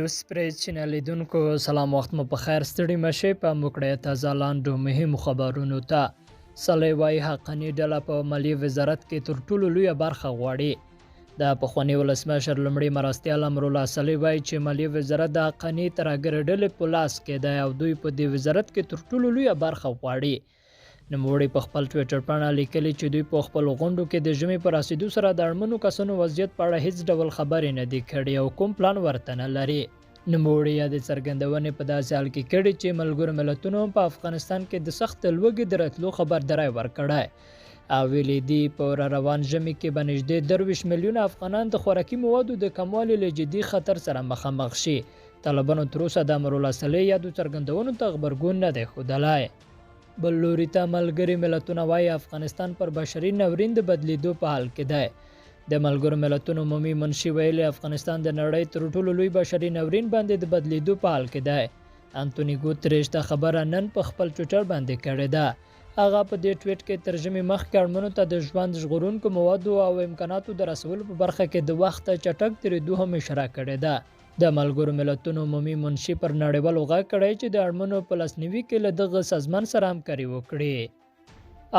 نیوز پریس چینل لیدونکو سلام وخت مو په خیر ستړي مشه په وګورئ تازه لاندو مهم خبرونو ته سلی وای حقانی ډله په مالیې وزارت کې تر ټولو لویه برخه غواړي د پخوانی ولسمشر لمړي مرستیال امرالله سلی وای چې مالیې وزارت د حقانی ترګر ډلې په لاس کې دی او دوی په دې وزارت کې تر ټولو لویه برخه غواړي نوموړي په خپل ټویټر باندې لیکلي چې دوی په خپل غونډو کې د ژمي پر رسیدو سره د اړمنو کسانو وضعیت په اړه هیڅ ډول خبرې نه دي کړې او کوم پلان ورته نه لري نوموړي د څرګندونې په داسې حال کې کړي چې ملګرو ملتونو په افغانستان کې د سخت لوږې د راتلو خبرداری ورکړی او ویلي دي په روان ژمي کې به نږدې 23 میلیونه افغانان د خوراکي موادو د کموالي له جدي خطر سره مخامخ شي طالبانو تر اوسه د امرالله صالح یادو څرګندونو ته غبرګون نه دی ښودلی بل لوري ته ملګري ملتونه وایي افغانستان پر بشري ناورین د بدلیدو په حال کې دی د ملګرو ملتونو عمومي منشي ویلي افغانستان د نړۍ تر ټولو لوی بشري ناورین باندې د بدلیدو په حال کې دی انتوني ګوتریش دا خبره نن په خپل ټویټر باندې کړې ده هغه په دې ټویټ کې ترجمه مخکې اړمنو ته د ژوند ژغورونکو موادو او امکاناتو د رسولو په برخه کې د وخت چټک تیریدو هم اشاره کړې ده د ملګرو ملتونو عمومي منشي پر نړیوال غږ کړی چې د اړمنو په لاسنیوي کې له دغه سازمان سره همکاري وکړي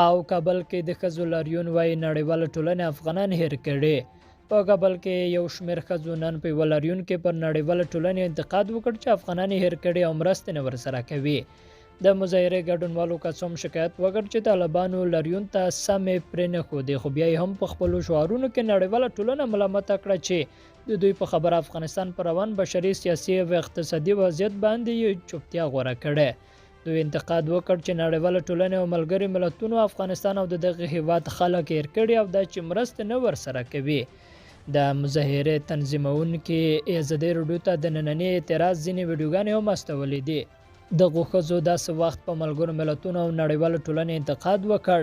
او کابل کې د ښځو لاریون وایي نړیواله ټولنه افغانان هیر کړي په کابل کې یو شمېر ښځو نن په یوه لاریون کې پر نړیواله ټولنې انتقاد وکړ چې افغانان یې هیر کړي او مرستې نه ورسره کوي د مظاهرې ګډونوالو کسوم شکایت وکړ چې طالبانو لاریون ته سمې پرې نه ښودې خو بیا هم په خپلو شعارونو کې نړیواله ټولنه ملامته کړه چې د دوی په خبره افغانستان پر روان بشري سیاسي او اقتصادي وضعیت باندې چوپتیا غوره کړې دوی انتقاد وکړ چې نړیواله ټولنه او ملګري ملتونو افغانستان او دغه هیواد خلک هیر کړي او دا چې مرسته نه ورسره کوي د مظاهرې تنظیمونکي ازادي راډیو ته د نننۍ اعتراض ځینې ویډیوګانې هم استولې دي دغه ښځو داسې وخت په ملګرو ملتونو او نړیواله ټولنې انتقاد وکړ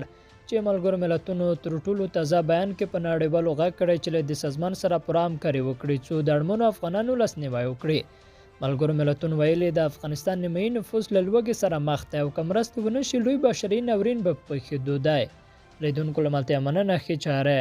چې ملګرو ملتونو تر ټولو تازه بیان کې په نړیوالو غږ کړی چې له دې سازمان سره پوره همکاري وکړي څو د اړمنو افغانانو لاسنیوی وکړي ملګرو ملتونو ویلي د افغانستان نیمایي نفوس له لوږې سره مخ دی او که مرستې ونه شي لوی بشري ناورین به په پېښېدو دی لیدونکو له ملتیا مننه ښې چاره